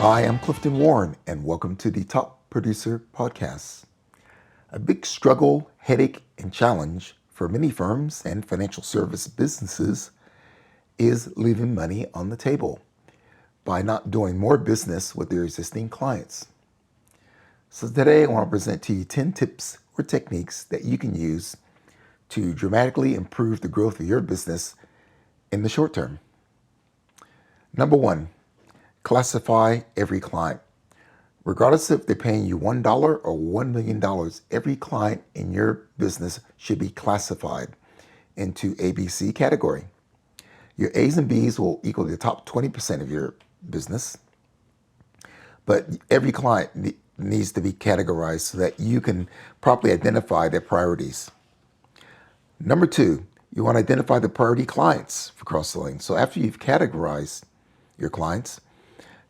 Hi, I'm Clifton Warren, and welcome to the Top Producer Podcast. A big struggle, headache, and challenge for many firms and financial service businesses is leaving money on the table by not doing more business with their existing clients. So today I want to present to you 10 tips or techniques that you can use to dramatically improve the growth of your business in the short term. Number one, classify every client. Regardless if they're paying you $1 or $1 million, every client in your business should be classified into ABC category. Your A's and B's will equal the top 20% of your business, but every client needs to be categorized so that you can properly identify their priorities. Number two, you want to identify the priority clients for cross-selling. So after you've categorized your clients,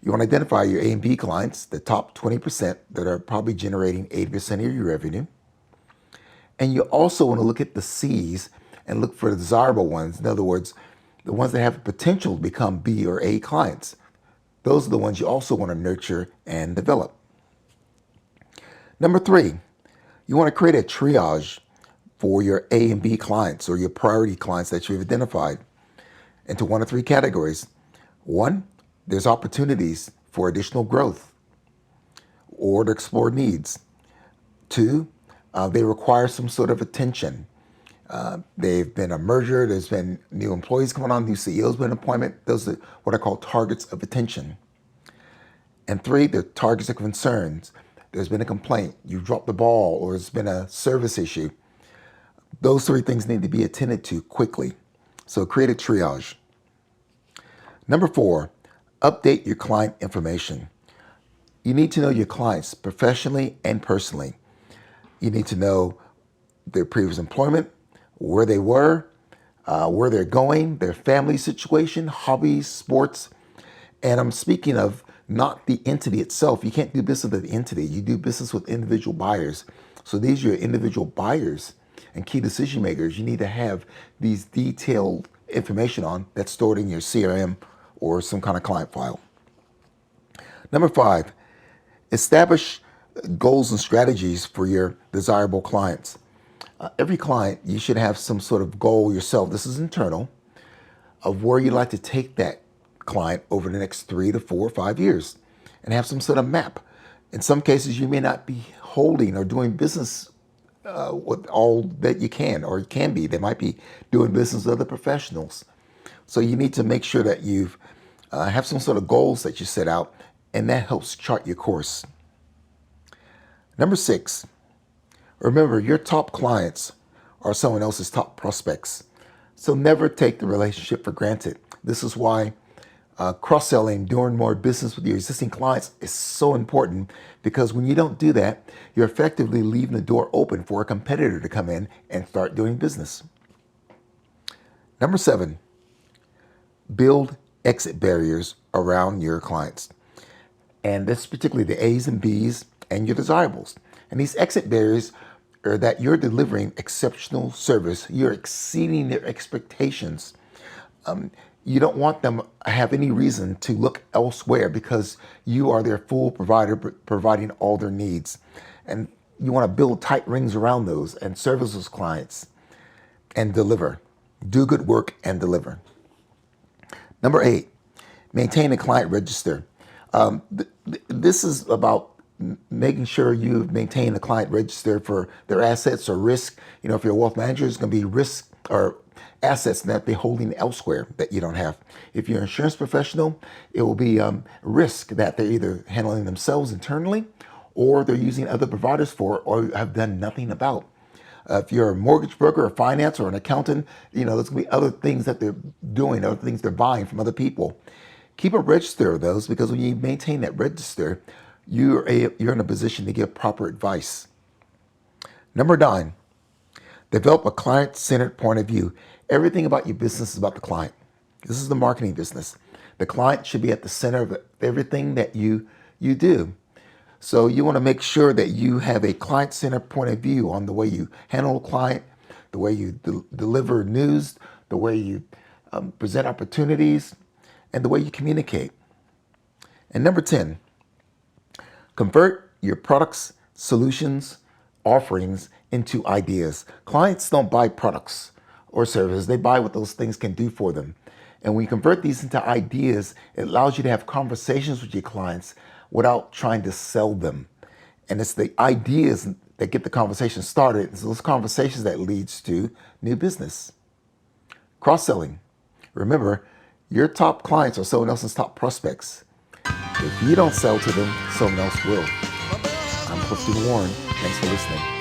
you want to identify your A and B clients, the top 20% that are probably generating 80% of your revenue. And you also want to look at the C's and look for the desirable ones. In other words, the ones that have the potential to become B or A clients. Those are the ones you also want to nurture and develop. Number three, you want to create a triage for your A and B clients or your priority clients that you've identified into one of three categories. One, there's opportunities for additional growth or to explore needs. Two, they require some sort of attention. They've been a merger, there's been new employees coming on, new CEOs been appointed. Those are what I call targets of attention. And three, they're targets of concerns. There's been a complaint, you've dropped the ball, or there's been a service issue. Those three things need to be attended to quickly. So create a triage. Number four, update your client information. You need to know your clients professionally and personally. You need to know their previous employment, where they were, where they're going, their family situation, hobbies, sports. And I'm speaking of not the entity itself. You can't do business with the entity. You do business with individual buyers. So these are your individual buyers and key decision makers. You need to have these detailed information on that's stored in your CRM or some kind of client file. Number five, establish goals and strategies for your desirable clients. Every client, you should have some sort of goal yourself. This is internal of where you'd like to take that client over the next 3 to 4 or 5 years and have some sort of map. In some cases, you may not be holding or doing business with all that you can or can be. They might be doing business with other professionals. So you need to make sure that you've have some sort of goals that you set out, and that helps chart your course. Number six, remember your top clients are someone else's top prospects. So never take the relationship for granted. This is why cross-selling, doing more business with your existing clients is so important, because when you don't do that, you're effectively leaving the door open for a competitor to come in and start doing business. Number seven, build exit barriers around your clients. And this is particularly the A's and B's and your desirables. And these exit barriers are that you're delivering exceptional service. You're exceeding their expectations. You don't want them to have any reason to look elsewhere because you are their full provider, providing all their needs. And you want to build tight rings around those and service those clients and deliver. Do good work and deliver. Number eight, maintain a client register. This is about making sure you maintain a client register for their assets or risk. You know, if you're a wealth manager, it's going to be risk or assets that they're holding elsewhere that you don't have. If you're an insurance professional, it will be risk that they're either handling themselves internally or they're using other providers for or have done nothing about. If you're a mortgage broker or finance or an accountant, you know, there's going to be other things that they're doing, other things they're buying from other people. Keep a register of those, because when you maintain that register, you're in a position to give proper advice. Number nine, develop a client-centered point of view. Everything about your business is about the client. This is the marketing business. The client should be at the center of everything that you do. So you want to make sure that you have a client-centered point of view on the way you handle a client, the way you deliver news, the way you present opportunities, and the way you communicate. And number 10, Convert your products, solutions, offerings into ideas. Clients don't buy products or services, they buy what those things can do for them. And when you convert these into ideas, it allows you to have conversations with your clients without trying to sell them. And it's the ideas that get the conversation started. It's those conversations that leads to new business. Cross-selling. Remember, your top clients are someone else's top prospects. If you don't sell to them, someone else will. I'm Clifton Warren. Thanks for listening.